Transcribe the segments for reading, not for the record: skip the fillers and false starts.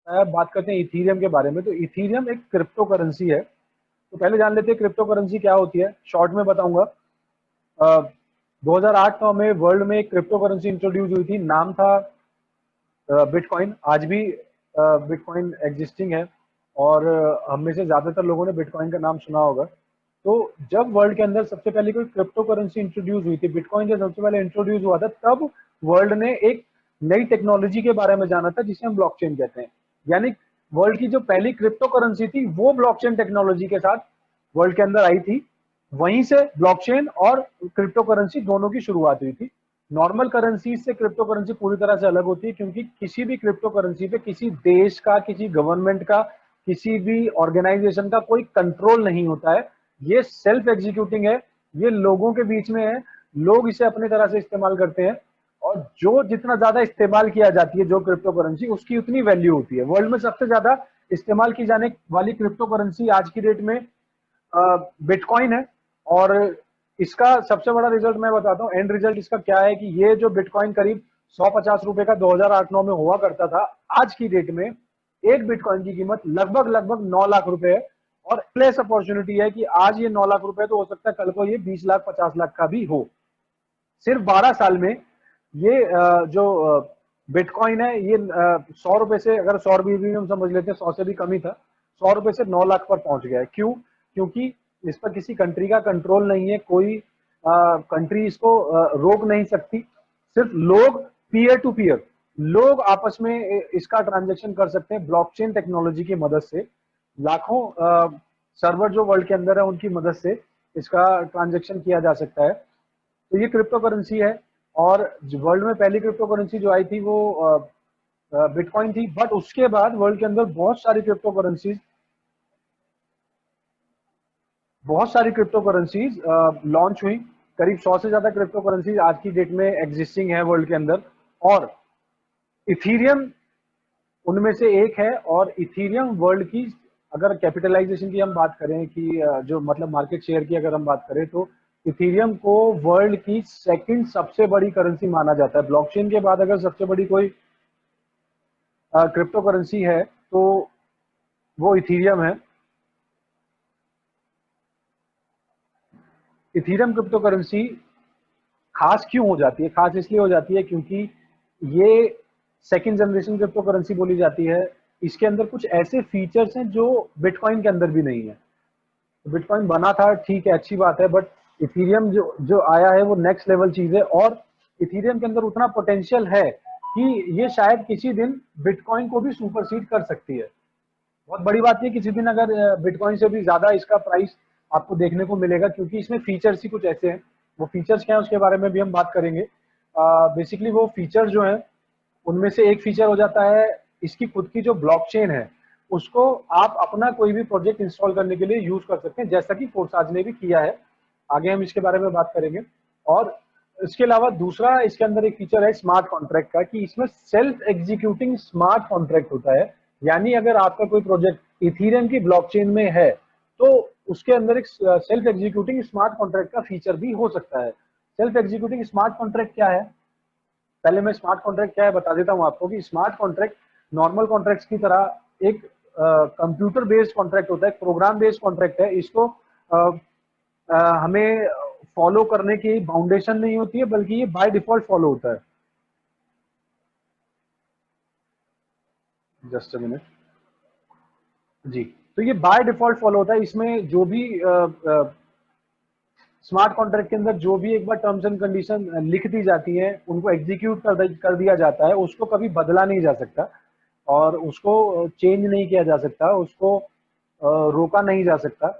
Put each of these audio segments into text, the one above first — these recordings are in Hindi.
बात करते हैं इथीरियम के बारे में। तो इथीरियम एक क्रिप्टो करेंसी है। तो पहले जान लेते हैं क्रिप्टो करेंसी क्या होती है, शॉर्ट में बताऊंगा। 2008-9 में वर्ल्ड में एक क्रिप्टो करेंसी इंट्रोड्यूस हुई थी, नाम था बिटकॉइन। आज भी बिटकॉइन एग्जिस्टिंग है और हम में से ज्यादातर लोगों ने बिटकॉइन का नाम सुना होगा। तो जब वर्ल्ड के अंदर सबसे पहले कोई क्रिप्टो करेंसी इंट्रोड्यूस हुई थी, बिटकॉइन जब सबसे पहले इंट्रोड्यूस हुआ था, तब वर्ल्ड ने एक नई टेक्नोलॉजी के बारे में जाना था जिसे हम ब्लॉकचेन कहते हैं। यानी वर्ल्ड की जो पहली क्रिप्टो करेंसी थी वो ब्लॉकचेन टेक्नोलॉजी के साथ वर्ल्ड के अंदर आई थी। वहीं से ब्लॉकचेन और क्रिप्टो करेंसी दोनों की शुरुआत हुई थी। नॉर्मल करेंसी से क्रिप्टो करेंसी पूरी तरह से अलग होती है, क्योंकि किसी भी क्रिप्टो करेंसी पे किसी देश का, किसी गवर्नमेंट का, किसी भी ऑर्गेनाइजेशन का कोई कंट्रोल नहीं होता है। ये सेल्फ एग्जीक्यूटिंग है, ये लोगों के बीच में है, लोग इसे अपनी तरह से इस्तेमाल करते हैं। और जो जितना ज्यादा इस्तेमाल किया जाती है जो क्रिप्टो करेंसी, उसकी उतनी वैल्यू होती है। वर्ल्ड में सबसे ज्यादा इस्तेमाल की जाने वाली क्रिप्टो करेंसी आज की डेट में बिटकॉइन है। और इसका सबसे बड़ा रिजल्ट मैं बताता हूँ, एंड रिजल्ट इसका क्या है कि ये जो बिटकॉइन करीब 150 रुपए का 2008-9 में हुआ करता था, आज की डेट में एक बिटकॉइन की कीमत लगभग लगभग 9 लाख रुपए है। और प्लेस अपॉर्चुनिटी है कि आज ये 9 लाख रुपए तो हो सकता है कल को ये 20 लाख 50 लाख का भी हो। सिर्फ 12 साल में ये जो बिटकॉइन है, ये 100 रुपए से, अगर 100 रुपये भी हम समझ लेते हैं, 100 से भी कम ही था, 100 रुपए से 9 लाख पर पहुंच गया है। क्यों? क्योंकि इस पर किसी कंट्री का कंट्रोल नहीं है, कोई कंट्री इसको रोक नहीं सकती। सिर्फ लोग, पीयर टू पीयर लोग आपस में इसका ट्रांजेक्शन कर सकते हैं ब्लॉकचेन टेक्नोलॉजी की मदद से। लाखों सर्वर जो वर्ल्ड के अंदर है उनकी मदद से इसका ट्रांजेक्शन किया जा सकता है। तो ये क्रिप्टो करेंसी है। और वर्ल्ड में पहली क्रिप्टो करेंसी जो आई थी वो बिटकॉइन थी। बट उसके बाद वर्ल्ड के अंदर बहुत सारी क्रिप्टो करेंसीज लॉन्च हुई। करीब 100 से ज्यादा क्रिप्टो करेंसीज आज की डेट में एग्जिस्टिंग है वर्ल्ड के अंदर। और इथीरियम उनमें से एक है। और इथीरियम वर्ल्ड की, अगर कैपिटलाइजेशन की हम बात करें कि जो मतलब मार्केट शेयर की अगर हम बात करें, तो इथीरियम को वर्ल्ड की सेकंड सबसे बड़ी करेंसी माना जाता है। ब्लॉकचेन के बाद अगर सबसे बड़ी कोई क्रिप्टो करेंसी है तो वो इथीरियम है। इथीरियम क्रिप्टो करेंसी खास क्यों हो जाती है? खास इसलिए हो जाती है क्योंकि ये सेकंड जनरेशन क्रिप्टो करेंसी बोली जाती है। इसके अंदर कुछ ऐसे फीचर्स हैं जो बिटकॉइन के अंदर भी नहीं है। बिटकॉइन बना था, ठीक है, अच्छी बात है, बट इथीरियम जो जो आया है वो नेक्स्ट लेवल चीज है। और इथीरियम के अंदर उतना पोटेंशियल है कि ये शायद किसी दिन बिटकॉइन को भी सुपरसीड कर सकती है। बहुत बड़ी बात है किसी दिन अगर बिटकॉइन से भी ज्यादा इसका प्राइस आपको देखने को मिलेगा, क्योंकि इसमें फीचर्स ही कुछ ऐसे हैं। वो फीचर्स क्या है उसके बारे में भी हम बात करेंगे। बेसिकली वो फीचर जो है, उनमें से एक फीचर हो जाता है इसकी खुद की जो ब्लॉकचेन है, उसको आप अपना कोई भी प्रोजेक्ट इंस्टॉल करने के लिए यूज कर सकते हैं, जैसा कि फोर्साज ने भी किया है। आगे हम इसके बारे में बात करेंगे। और इसके अलावा दूसरा इसके अंदर एक फीचर है स्मार्ट कॉन्ट्रैक्ट का, कि इसमें सेल्फ एग्जीक्यूटिंग स्मार्ट कॉन्ट्रैक्ट होता है। यानी अगर आपका कोई प्रोजेक्ट इथीरियम की ब्लॉकचेन में है तो उसके अंदर एक सेल्फ एग्जीक्यूटिंग स्मार्ट कॉन्ट्रैक्ट का फीचर भी हो सकता है। सेल्फ एग्जीक्यूटिंग स्मार्ट कॉन्ट्रैक्ट क्या है? पहले मैं स्मार्ट कॉन्ट्रैक्ट क्या है बता देता हूं आपको। कि स्मार्ट कॉन्ट्रैक्ट नॉर्मल कॉन्ट्रैक्ट्स की तरह एक कंप्यूटर बेस्ड कॉन्ट्रैक्ट होता है, प्रोग्राम बेस्ड कॉन्ट्रैक्ट है। इसको हमें फॉलो करने की बाउंडेशन नहीं होती है, बल्कि ये बाय डिफॉल्ट फॉलो होता है। Just a minute. जी। तो ये बाय डिफॉल्ट फॉलो होता है। इसमें जो भी स्मार्ट कॉन्ट्रैक्ट के अंदर जो भी एक बार टर्म्स एंड कंडीशन लिख दी जाती है, उनको एग्जीक्यूट कर दिया जाता है, उसको कभी बदला नहीं जा सकता और उसको चेंज नहीं किया जा सकता, उसको रोका नहीं जा सकता।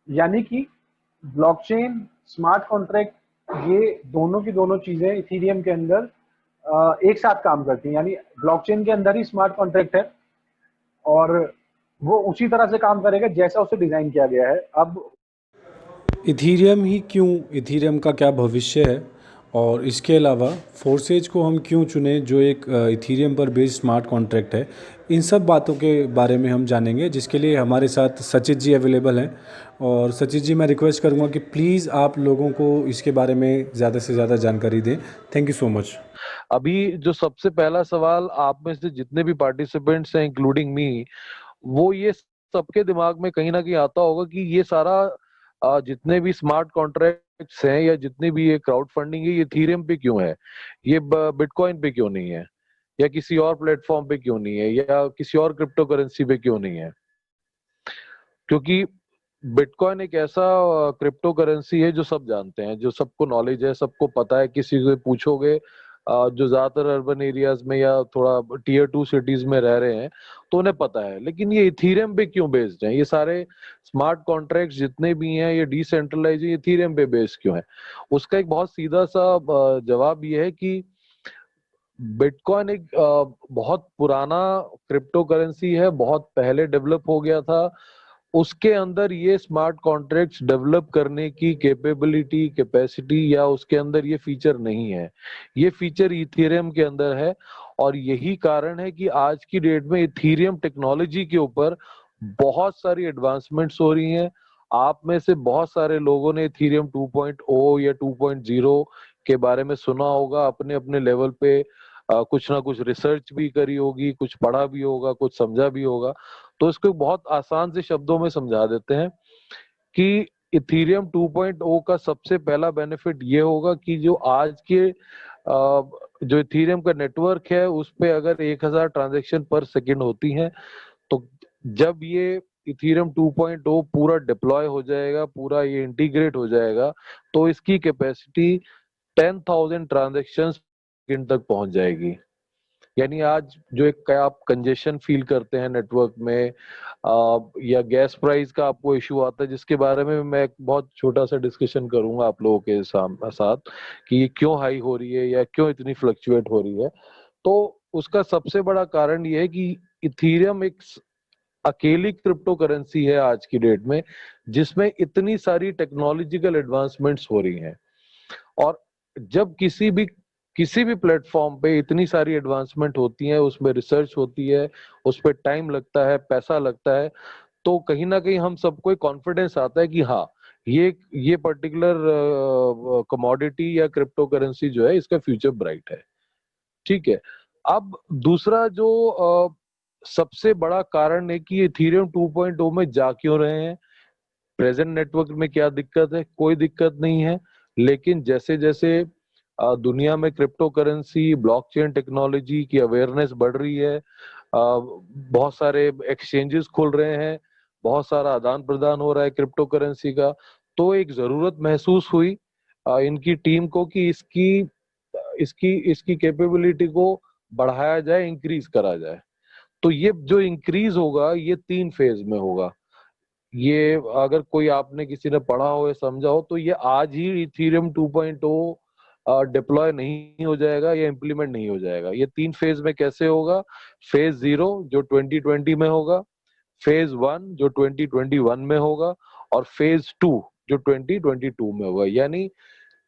यानी कि ब्लॉकचेन, स्मार्ट कॉन्ट्रैक्ट, ये दोनों की दोनों चीजें इथीरियम के अंदर एक साथ काम करती हैं। यानी ब्लॉकचेन के अंदर ही स्मार्ट कॉन्ट्रैक्ट है और वो उसी तरह से काम करेगा जैसा उसे डिजाइन किया गया है। अब इथीरियम ही क्यों, इथीरियम का क्या भविष्य है और इसके अलावा फोर्सेज को हम क्यों चुने जो एक इथीरियम पर बेस्ड स्मार्ट कॉन्ट्रैक्ट है, इन सब बातों के बारे में हम जानेंगे, जिसके लिए हमारे साथ सचित जी अवेलेबल हैं। और सचित जी, मैं रिक्वेस्ट करूंगा कि प्लीज़ आप लोगों को इसके बारे में ज़्यादा से ज़्यादा जानकारी दें। Thank you so much. अभी जो सबसे पहला सवाल आप में से जितने भी पार्टिसिपेंट्स हैं इंक्लूडिंग मी, वो ये सबके दिमाग में कहीं ना कहीं आता होगा कि ये सारा जितने भी स्मार्ट कॉन्ट्रैक्ट्स हैं या जितनी भी ये क्राउड फंडिंग है, ये इथेरियम पे क्यों है, ये बिटकॉइन पे क्यों नहीं है, या किसी और प्लेटफॉर्म पे क्यों नहीं है, या किसी और क्रिप्टो करेंसी पे क्यों नहीं है। क्योंकि बिटकॉइन एक ऐसा क्रिप्टो करेंसी है जो सब जानते हैं, जो सबको नॉलेज है, सबको पता है। किसी से पूछोगे जो ज्यादातर अर्बन एरियाज में या थोड़ा टीयर 2 सिटीज में रह रहे हैं, तो उन्हें पता है। लेकिन ये इथीरियम पे क्यों बेस्ड है, ये सारे स्मार्ट कॉन्ट्रैक्ट्स जितने भी हैं ये डिसेंट्रलाइज इथीरियम पे बेस्ड क्यों है? उसका एक बहुत सीधा सा जवाब ये है कि बिटकॉइन एक बहुत पुराना क्रिप्टो करेंसी है, बहुत पहले डेवलप हो गया था। उसके अंदर ये स्मार्ट कॉन्ट्रैक्ट्स डेवलप करने की कैपेबिलिटी, कैपेसिटी या उसके अंदर ये फीचर नहीं है। ये फीचर इथेरियम के अंदर है, और यही कारण है कि आज की डेट में इथेरियम टेक्नोलॉजी के ऊपर बहुत सारी एडवांसमेंट्स हो रही हैं। आप में से बहुत सारे लोगों ने इथेरियम 2.0 या 2.0 के बारे में सुना होगा, अपने अपने लेवल पे कुछ ना कुछ रिसर्च भी करी होगी, कुछ पढ़ा भी होगा, कुछ समझा भी होगा। तो इसको बहुत आसान से शब्दों में समझा देते हैं कि इथेरियम 2.0 का सबसे पहला बेनिफिट ये होगा कि जो आज के जो इथेरियम का नेटवर्क है उस पे अगर 1000 ट्रांजैक्शन पर सेकंड होती हैं, तो जब ये इथेरियम 2.0 पूरा डिप्लॉय हो जाएगा, पूरा ये इंटीग्रेट हो जाएगा, तो इसकी कैपेसिटी 10,000 ट्रांजैक्शन सेकंड तक पहुंच जाएगी। यानी आज जो एक आप कंजेशन फील करते हैं नेटवर्क में, या गैस प्राइस का आपको इशू आता है, जिसके बारे में मैं एक बहुत छोटा सा डिस्कशन करूंगा आप लोगों के साथ कि ये क्यों हाई हो रही है या क्यों इतनी फ्लक्चुएट हो रही है। तो उसका सबसे बड़ा कारण ये है कि इथेरियम एक अकेली क्रिप्टो करेंसी है आज की डेट में जिसमें इतनी सारी टेक्नोलॉजिकल एडवांसमेंट्स हो रही हैं। और जब किसी भी प्लेटफॉर्म पे इतनी सारी एडवांसमेंट होती है, उसमें रिसर्च होती है, उस पर टाइम लगता है, पैसा लगता है, तो कहीं ना कहीं हम सबको एक कॉन्फिडेंस आता है कि हाँ, ये पर्टिकुलर कमोडिटी या क्रिप्टो करेंसी जो है इसका फ्यूचर ब्राइट है। ठीक है। अब दूसरा जो सबसे बड़ा कारण है कि इथेरियम 2.0 में जा क्यों रहे हैं, प्रेजेंट नेटवर्क में क्या दिक्कत है? कोई दिक्कत नहीं है। लेकिन जैसे जैसे दुनिया में क्रिप्टो करेंसी, ब्लॉकचेन टेक्नोलॉजी की अवेयरनेस बढ़ रही है, बहुत सारे एक्सचेंजेस खुल रहे हैं, बहुत सारा आदान प्रदान हो रहा है क्रिप्टो करेंसी का, तो एक जरूरत महसूस हुई इनकी टीम को कि इसकी इसकी इसकी कैपेबिलिटी को बढ़ाया जाए, इंक्रीज करा जाए। तो ये जो इंक्रीज होगा ये 3 फेज में होगा। ये अगर कोई आपने किसी ने पढ़ा हो या समझा हो, तो ये आज ही इथेरियम 2.0 डिप्लॉय नहीं हो जाएगा या इम्प्लीमेंट नहीं हो जाएगा। ये 3 फेज में कैसे होगा? फेज 0 जो 2020 में होगा, फेज 1 जो 2021 में होगा, और फेज 2 जो 2022 में होगा। यानी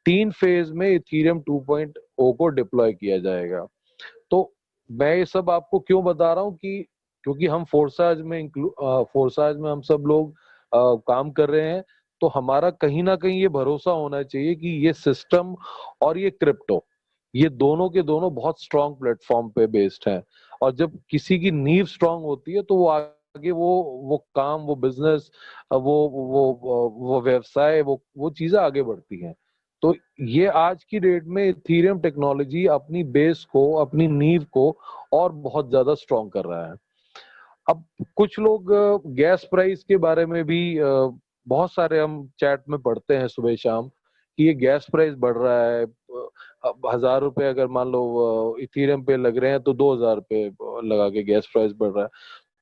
3 फेज में इथेरियम 2.0 को डिप्लॉय किया जाएगा। तो मैं ये सब आपको क्यों बता रहा हूँ कि क्योंकि हम फोर्साज में हम सब लोग काम कर रहे हैं, तो हमारा कहीं ना कहीं ये भरोसा होना चाहिए कि ये सिस्टम और ये क्रिप्टो, ये दोनों के दोनों बहुत स्ट्रांग प्लेटफॉर्म पे बेस्ड हैं। और जब किसी की नींव स्ट्रांग होती है तो वो आगे वो काम, वो बिजनेस, वो व्यवसाय, वो चीजें आगे बढ़ती हैं। तो ये आज की डेट में इथेरियम टेक्नोलॉजी अपनी बेस को, अपनी नींव को और बहुत ज्यादा स्ट्रांग कर रहा है। अब कुछ लोग गैस प्राइस के बारे में भी बहुत सारे हम चैट में पढ़ते हैं सुबह शाम कि ये गैस प्राइस बढ़ रहा है। अब 1000 रुपए अगर मान लो इथेरियम पे लग रहे हैं तो 2000 रुपए लगा के गैस प्राइस बढ़ रहा है।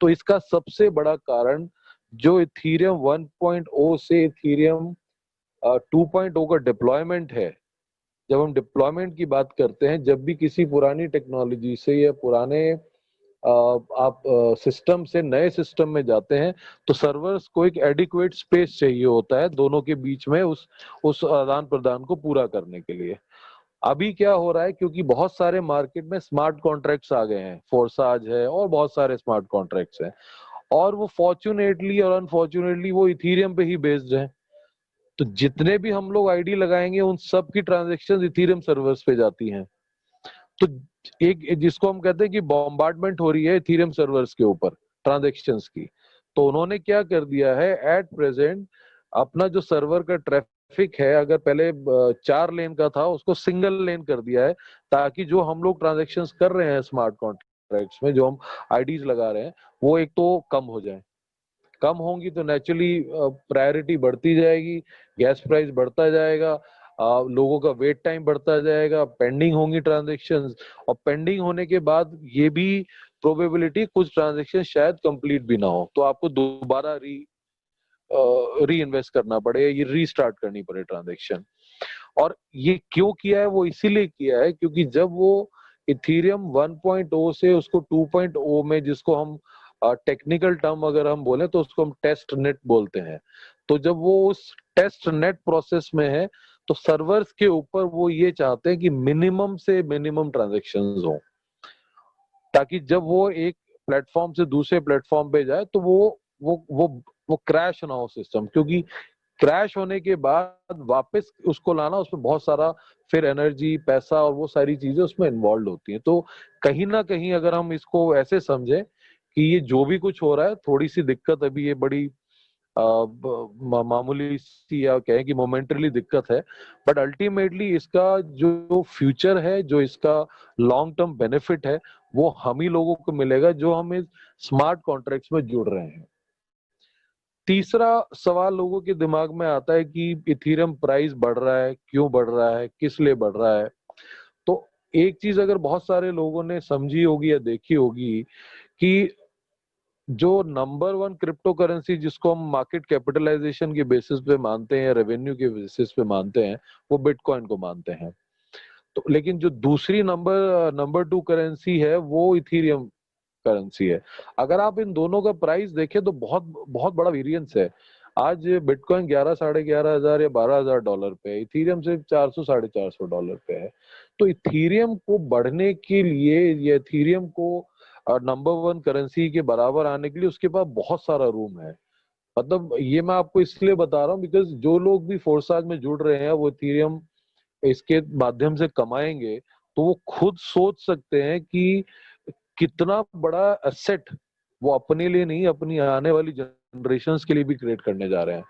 तो इसका सबसे बड़ा कारण जो इथेरियम 1.0 से इथेरियम 2.0 का डिप्लॉयमेंट है। जब हम डिप्लॉयमेंट की बात करते हैं, जब भी किसी पुरानी टेक्नोलॉजी से या पुराने आप सिस्टम से नए सिस्टम में जाते हैं, तो सर्वर्स को एक एडिक्वेट स्पेस चाहिए होता है दोनों के बीच में उस आदान प्रदान को पूरा करने के लिए। अभी क्या हो रहा है, क्योंकि बहुत सारे मार्केट में स्मार्ट कॉन्ट्रैक्ट्स आ गए हैं, फोर्साज है और बहुत सारे स्मार्ट कॉन्ट्रैक्ट्स हैं, और वो फॉर्चुनेटली और अनफॉर्चुनेटली वो इथीरियम पे ही बेस्ड है। तो जितने भी हम लोग आईडी लगाएंगे उन सब की ट्रांजेक्शन इथीरियम सर्वर्स पे जाती हैं। तो एक जिसको हम कहते हैं कि बॉम्बार्डमेंट हो रही है इथीरियम सर्वर्स के ऊपर ट्रांजेक्शंस की। तो उन्होंने क्या कर दिया है, एट प्रेजेंट अपना जो सर्वर का ट्रैफिक है, अगर पहले 4 लेन का था उसको सिंगल लेन कर दिया है, ताकि जो हम लोग ट्रांजेक्शंस कर रहे हैं स्मार्ट कॉन्ट्रैक्ट्स में, जो हम आईडीज लगा रहे हैं, वो एक तो कम हो जाए। कम होंगी तो नेचुरली प्रायोरिटी बढ़ती जाएगी, गैस प्राइस बढ़ता जाएगा, लोगों का वेट टाइम बढ़ता जाएगा, पेंडिंग होंगी ट्रांजेक्शंस, और पेंडिंग होने के बाद ये भी प्रोबेबिलिटी कुछ ट्रांजेक्शन शायद कंप्लीट भी ना हो, तो आपको दोबारा री इन्वेस्ट करना पड़े, ये रीस्टार्ट करनी पड़े ट्रांजेक्शन। और ये क्यों किया है, वो इसीलिए किया है क्योंकि जब वो इथीरियम 1.0 से उसको 2.0 में, जिसको हम टेक्निकल टर्म अगर हम बोले तो उसको हम टेस्ट नेट बोलते हैं, तो जब वो उस टेस्ट नेट प्रोसेस में है तो सर्वर्स के ऊपर वो ये चाहते हैं कि मिनिमम से मिनिमम ट्रांजेक्शंस हो, ताकि जब वो एक प्लेटफॉर्म से दूसरे प्लेटफॉर्म पे जाए तो वो क्रैश ना हो सिस्टम, क्योंकि क्रैश होने के बाद वापस उसको लाना, उसमें बहुत सारा फिर एनर्जी, पैसा और वो सारी चीजें उसमें इन्वॉल्व होती हैं। तो कहीं ना कहीं अगर हम इसको ऐसे समझें कि ये जो भी कुछ हो रहा है, थोड़ी सी दिक्कत अभी ये बड़ी मामूली सी, या कहें कि मोमेंटरी दिक्कत है, बट अल्टीमेटली इसका जो फ्यूचर है, जो इसका लॉन्ग टर्म बेनिफिट है, वो हम ही लोगों को मिलेगा जो हम इस स्मार्ट कॉन्ट्रैक्ट्स में जुड़ रहे हैं। तीसरा सवाल लोगों के दिमाग में आता है कि इथीरियम प्राइस बढ़ रहा है, क्यों बढ़ रहा है, किस लिए बढ़ रहा है। तो एक चीज अगर बहुत सारे लोगों ने समझी होगी या देखी होगी कि जो नंबर 1 क्रिप्टो करेंसी जिसको हम मार्केट कैपिटलाइजेशन के बेसिस पे मानते हैं या रेवेन्यू के बेसिस पे मानते हैं, वो बिटकॉइन को मानते हैं। तो लेकिन जो दूसरी नंबर 2 करेंसी है वो इथीरियम करेंसी है। अगर आप इन दोनों का प्राइस देखें तो बहुत बहुत बड़ा वेरिएंस है। आज बिटकॉइन 11 साढ़े 11 हजार या 12 हजार डॉलर पे है, इथीरियम सिर्फ 400 साढ़े 400 डॉलर पे है। तो इथीरियम को बढ़ने के लिए या इथीरियम को नंबर 1 करेंसी के बराबर आने के लिए उसके पास बहुत सारा रूम है। मतलब ये मैं आपको इसलिए बता रहा हूँ बिकॉज जो लोग भी फोर्साज में जुड़ रहे हैं वो इथीरियम इसके माध्यम से कमाएंगे, तो वो खुद सोच सकते हैं कि कितना बड़ा एसेट वो अपने लिए नहीं, अपनी आने वाली जनरेशन्स के लिए भी क्रिएट करने जा रहे हैं।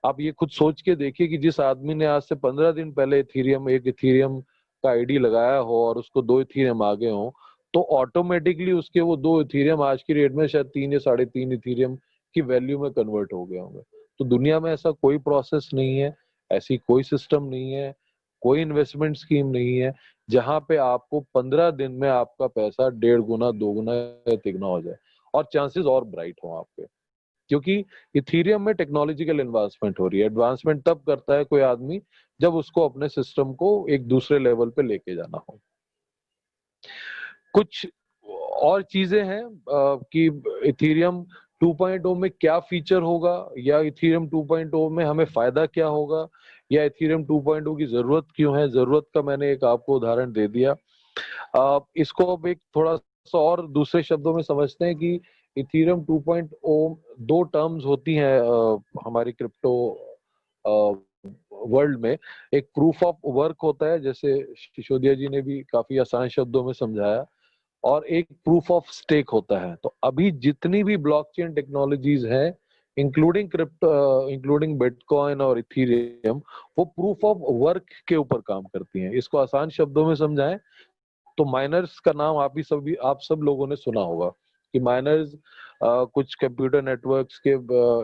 आप ये खुद सोच के देखिए कि जिस आदमी ने आज से 15 दिन पहले एक इथीरियम का आईडी लगाया हो और उसको 2 इथीरियम आ गए हो, तो ऑटोमेटिकली उसके वो 2 इथीरियम आज की रेट में शायद 3 या साढ़े 3 इथीरियम की वैल्यू में कन्वर्ट हो गए होंगे। तो दुनिया में ऐसा कोई प्रोसेस नहीं है, ऐसी कोई सिस्टम नहीं है, कोई इन्वेस्टमेंट स्कीम नहीं है जहां पे आपको 15 दिन में आपका पैसा 1.5 गुना 2 गुना या तिगुना हो जाए, और चांसेस और ब्राइट हो आपके। क्योंकि इथीरियम में टेक्नोलॉजिकल एडवांसमेंट हो रही है। एडवांसमेंट तब करता है कोई आदमी जब उसको अपने सिस्टम को एक दूसरे लेवल पे लेके जाना हो। कुछ और चीजें हैं कि इथीरियम 2.0 में क्या फीचर होगा, या इथीरियम 2.0 में हमें फायदा क्या होगा, या इथीरियम 2.0 की जरूरत क्यों है। जरूरत का मैंने एक आपको उदाहरण दे दिया। इसको अब एक थोड़ा सा और दूसरे शब्दों में समझते हैं कि इथीरियम 2.0 दो टर्म्स होती हैं हमारी क्रिप्टो वर्ल्ड में। एक प्रूफ ऑफ वर्क होता है, जैसे सिसोदिया जी ने भी काफी आसान शब्दों में समझाया, और एक प्रूफ ऑफ स्टेक होता है। तो अभी जितनी भी ब्लॉकचेन टेक्नोलॉजीज हैं, इंक्लूडिंग क्रिप्टो, इंक्लूडिंग बिटकॉइन और इथीरियम, वो प्रूफ ऑफ वर्क के ऊपर काम करती हैं। इसको आसान शब्दों में समझाएं तो माइनर्स का नाम आप सब लोगों ने सुना होगा कि माइनर्स कुछ कंप्यूटर नेटवर्क्स के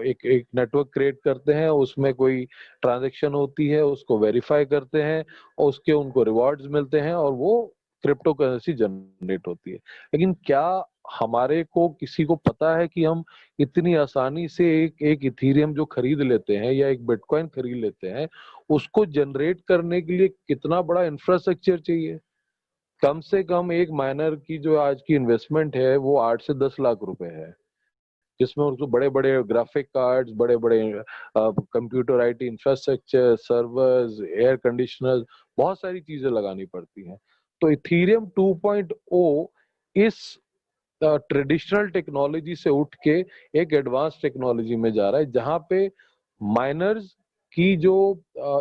एक नेटवर्क क्रिएट करते हैं, उसमें कोई ट्रांजैक्शन होती है, उसको वेरीफाई करते हैं और उसके उनको रिवॉर्ड्स मिलते हैं और वो क्रिप्टो करेंसी जनरेट होती है। लेकिन क्या हमारे को किसी को पता है कि हम इतनी आसानी से एक इथीरियम जो खरीद लेते हैं या एक बिटकॉइन खरीद लेते हैं, उसको जनरेट करने के लिए कितना बड़ा इंफ्रास्ट्रक्चर चाहिए? कम से कम एक माइनर की जो आज की इन्वेस्टमेंट है वो 8 से 10 लाख रुपए है, जिसमें उनको बड़े बड़े ग्राफिक कार्ड्स, बड़े बड़े computer IT infrastructure, servers, air conditioners, बहुत सारी चीजें लगानी पड़ती हैं। तो इथीरियम 2.0 इस ट्रेडिशनल टेक्नोलॉजी से उठ के एक एडवांस टेक्नोलॉजी में जा रहा है, जहां पे माइनर्स की जो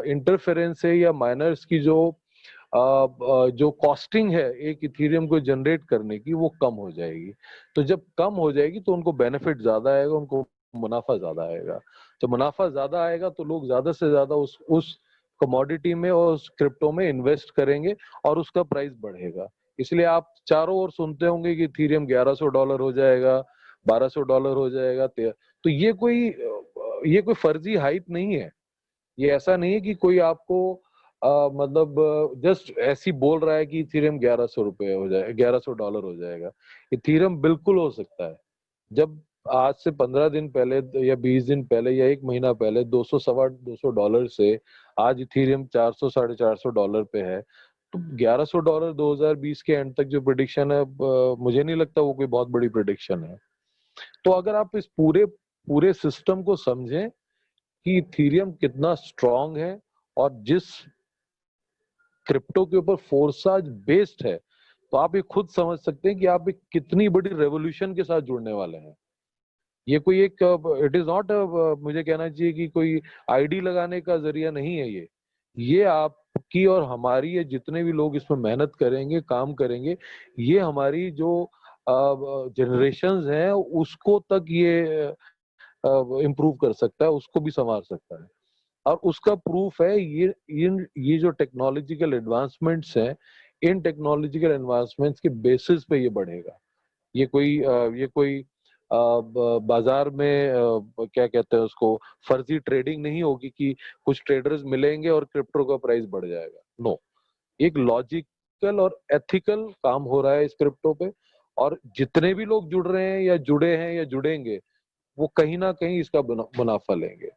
इंटरफेरेंस है या माइनर्स की जो कॉस्टिंग है एक इथीरियम को जनरेट करने की, वो कम हो जाएगी। तो जब कम हो जाएगी तो उनको बेनिफिट ज्यादा आएगा, उनको मुनाफा ज्यादा आएगा। तो मुनाफा ज्यादा आएगा तो लोग ज्यादा से ज्यादा उस कमोडिटी में और उस क्रिप्टो में इन्वेस्ट करेंगे और उसका प्राइस बढ़ेगा। इसलिए आप चारों ओर सुनते होंगे कि इथीरियम $1100 हो जाएगा, $1200 हो जाएगा। तो ये कोई फर्जी हाइप नहीं है। ये ऐसा नहीं है कि कोई आपको मतलब जस्ट ऐसी बोल रहा है कि इथीरियम $1100 हो जाए, $1100 हो जाएगा। इथीरियम बिल्कुल हो सकता है। जब आज से 15 दिन पहले या 20 दिन पहले या 1 महीना पहले 200 सवा $200 से आज इथीरियम 400 $450 पे है, तो $1100 2020 के एंड तक जो प्रिडिक्शन है, मुझे नहीं लगता वो कोई बहुत बड़ी प्रिडिक्शन है। तो अगर आप इस पूरे पूरे सिस्टम को समझें कि इथीरियम कितना स्ट्रांग है और जिस क्रिप्टो के ऊपर फोर्साज बेस्ड है, तो आप ये खुद समझ सकते हैं कि आप एक कितनी बड़ी रेवोल्यूशन के साथ जुड़ने वाले हैं। ये कोई एक इट इज नॉट, मुझे कहना चाहिए कि कोई आईडी लगाने का जरिया नहीं है। ये आपकी और हमारी, ये जितने भी लोग इसमें मेहनत करेंगे, काम करेंगे, ये हमारी जो जनरेशंस हैं उसको तक ये इम्प्रूव कर सकता है, उसको भी संवार सकता है। और उसका प्रूफ है ये जो टेक्नोलॉजिकल एडवांसमेंट्स हैं, इन टेक्नोलॉजिकल एडवांसमेंट्स के बेसिस पे ये बढ़ेगा। ये कोई बाजार में क्या कहते हैं उसको, फर्जी ट्रेडिंग नहीं होगी कि कुछ ट्रेडर्स मिलेंगे और क्रिप्टो का प्राइस बढ़ जाएगा। नो, एक लॉजिकल और एथिकल काम हो रहा है इस क्रिप्टो पे, और जितने भी लोग जुड़ रहे हैं या जुड़े हैं या जुड़ेंगे, वो कहीं ना कहीं इसका मुनाफा लेंगे।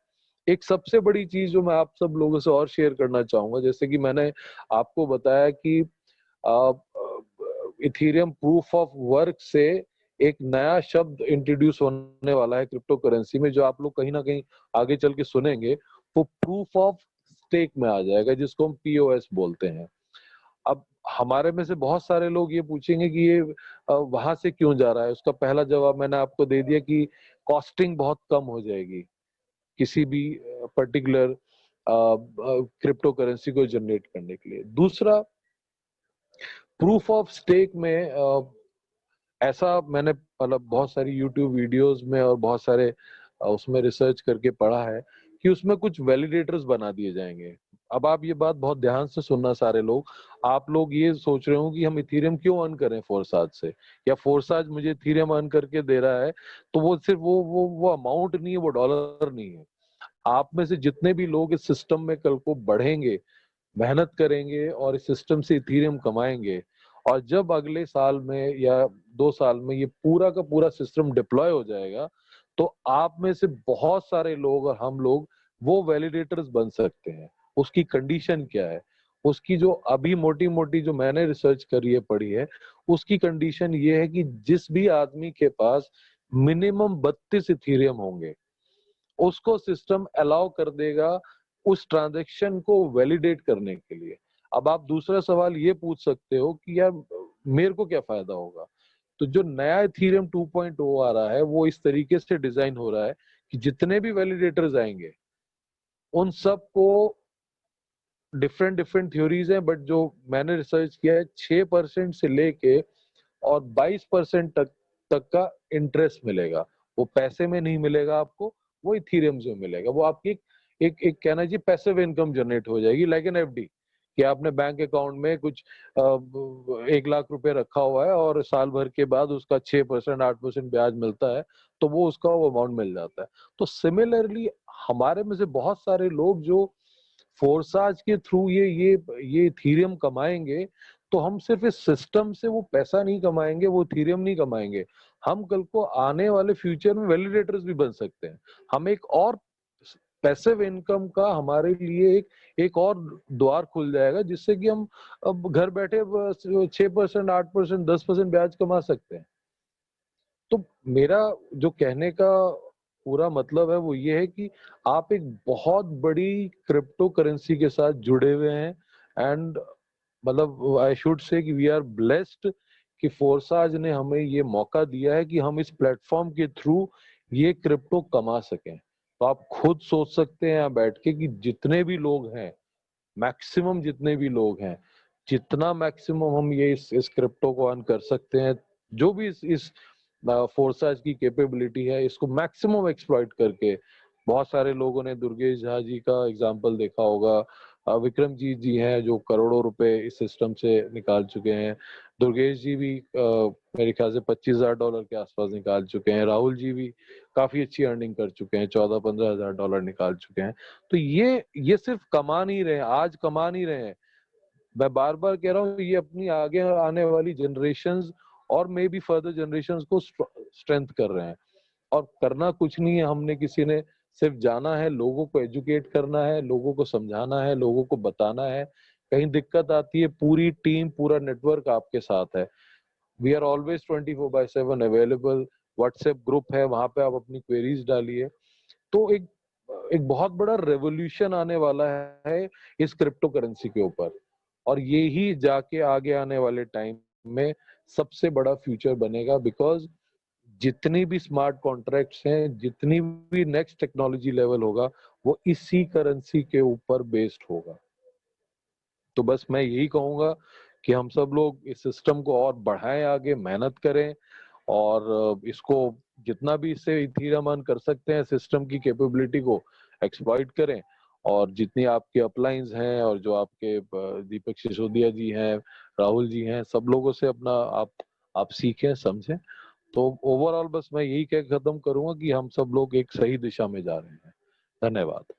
एक सबसे बड़ी चीज जो मैं आप सब लोगों से और शेयर करना चाहूंगा, जैसे कि मैंने आपको बताया कि इथीरियम प्रूफ ऑफ वर्क से एक नया शब्द इंट्रोड्यूस होने वाला है क्रिप्टो करेंसी में, जो आप लोग कहीं ना कहीं आगे चल के सुनेंगे। वो प्रूफ ऑफ स्टेक में आ जाएगा, जिसको हम पीओएस बोलते हैं। अब हमारे में से बहुत सारे लोग ये पूछेंगे कि ये वहां से क्यों जा रहा है। उसका पहला जवाब मैंने आपको दे दिया कि कॉस्टिंग बहुत कम हो जाएगी किसी भी पर्टिकुलर क्रिप्टो करेंसी को जनरेट करने के लिए। दूसरा, प्रूफ ऑफ स्टेक में ऐसा मैंने मतलब बहुत सारी यूट्यूब वीडियोस में और बहुत सारे उसमें रिसर्च करके पढ़ा है कि उसमें कुछ वैलिडेटर्स बना दिए जाएंगे। अब आप ये बात बहुत ध्यान से सुनना सारे लोग। आप लोग ये सोच रहे हो कि हम इथीरियम क्यों अर्न करें फोर्साज से, या फोर्साज मुझे इथीरियम अर्न करके दे रहा है, तो वो सिर्फ वो अमाउंट नहीं है, वो डॉलर नहीं है। आप में से जितने भी लोग इस सिस्टम में कल को बढ़ेंगे, मेहनत करेंगे और इस सिस्टम से इथीरियम कमाएंगे, और जब अगले साल में या 2 साल में ये पूरा का पूरा सिस्टम डिप्लॉय हो जाएगा, तो आप में से बहुत सारे लोग और हम लोग वो वैलिडेटर्स बन सकते हैं। उसकी कंडीशन क्या है? उसकी जो अभी मोटी मोटी जो मैंने रिसर्च करी है, पढ़ी है, उसकी कंडीशन ये है कि जिस भी आदमी के पास मिनिमम 32 इथीरियम होंगे, उसको सिस्टम अलाउ कर देगा उस ट्रांजैक्शन को वैलिडेट करने के लिए। अब आप दूसरा सवाल ये पूछ सकते हो कि यार मेरे को क्या फायदा होगा। तो जो नया इथीरियम 2.0 आ रहा है, वो इस तरीके से डिजाइन हो रहा है कि जितने भी वैलिडेटर्स आएंगे उन सब को डिफरेंट डिफरेंट थ्योरीज हैं, बट जो मैंने रिसर्च किया है, 6% से लेके और 22% तक का इंटरेस्ट मिलेगा। वो पैसे में नहीं मिलेगा आपको, वो इथीरियम से मिलेगा। वो आपकी एक कहना चाहिए पैसिव इनकम जनरेट हो जाएगी, लाइक एन एफडी, कि आपने बैंक अकाउंट में कुछ 1 लाख रुपए रखा हुआ है और साल भर के बाद उसका 6% 8% ब्याज मिलता है, तो वो उसका वो अमाउंट मिल जाता है। तो सिमिलरली हमारे में से बहुत सारे लोग जो फोर्साज के थ्रू ये इथीरियम कमाएंगे, तो हम सिर्फ इस सिस्टम से वो पैसा नहीं कमाएंगे, वो इथीरियम नहीं कमाएंगे, हम कल को आने वाले फ्यूचर में वैलिडेटर्स भी बन सकते हैं। हम एक और पैसिव इनकम का हमारे लिए एक और द्वार खुल जाएगा, जिससे कि हम अब घर बैठे 6% 8% 10% ब्याज कमा सकते हैं। तो मेरा जो कहने का पूरा मतलब है वो ये है कि आप एक बहुत बड़ी क्रिप्टो करेंसी के साथ जुड़े हुए हैं एंड मतलब आई शुड से कि वी आर ब्लेस्ड कि फोर्साज ने हमें ये मौका दिया है कि हम इस प्लेटफॉर्म के थ्रू ये क्रिप्टो कमा सकें। तो आप खुद सोच सकते हैं यहाँ बैठ के कि जितने भी लोग हैं, मैक्सिमम जितने भी लोग हैं, जितना मैक्सिमम हम ये इस क्रिप्टो को अर्न कर सकते हैं, जो भी इस फोर्साज की कैपेबिलिटी है, इसको मैक्सिमम एक्सप्लॉइट करके बहुत सारे लोगों ने दुर्गेश झा जी का एग्जांपल देखा होगा, विक्रमजीत जी हैं जो करोड़ों रुपए इस सिस्टम से निकाल चुके हैं, दुर्गेश जी भी मेरे ख्याल से $25,000 के आसपास निकाल चुके हैं, राहुल जी भी काफी अच्छी अर्निंग कर चुके हैं, $14-15,000 निकाल चुके हैं। तो ये सिर्फ कमा नहीं रहे हैं, आज कमा नहीं रहे हैं, मैं बार बार कह रहा हूँ, ये अपनी आगे आने वाली जनरेशंस और मे बी फर्दर जनरेशंस को स्ट्रेंथ कर रहे हैं। और करना कुछ नहीं है, हमने किसी ने सिर्फ जाना है, लोगों को एजुकेट करना है, लोगों को समझाना है, लोगों को बताना है। कहीं दिक्कत आती है, पूरी टीम पूरा नेटवर्क आपके साथ है। We are always 24/7 available. WhatsApp group है, वहां पे आप अपनी क्वेरीज डालिए। तो एक बहुत बड़ा रेवोल्यूशन आने वाला है इस क्रिप्टो करेंसी के ऊपर, और ये ही जाके आगे आने वाले टाइम में सबसे बड़ा फ्यूचर बनेगा, बिकॉज जितनी भी स्मार्ट कॉन्ट्रैक्ट्स हैं, जितनी भी नेक्स्ट टेक्नोलॉजी लेवल होगा, वो इसी करेंसी के ऊपर बेस्ड होगा। तो बस मैं यही कहूंगा कि हम सब लोग इस सिस्टम को और बढ़ाएं, आगे मेहनत करें, और इसको जितना भी इससे इथीरियम अर्न कर सकते हैं, सिस्टम की कैपेबिलिटी को एक्सप्लॉइट करें। और जितनी आपके अपलाइंस हैं और जो आपके दीपक सिसोदिया जी हैं, राहुल जी हैं, सब लोगों से अपना आप सीखें, समझें। तो ओवरऑल बस मैं यही कह खत्म करूंगा कि हम सब लोग एक सही दिशा में जा रहे हैं। धन्यवाद।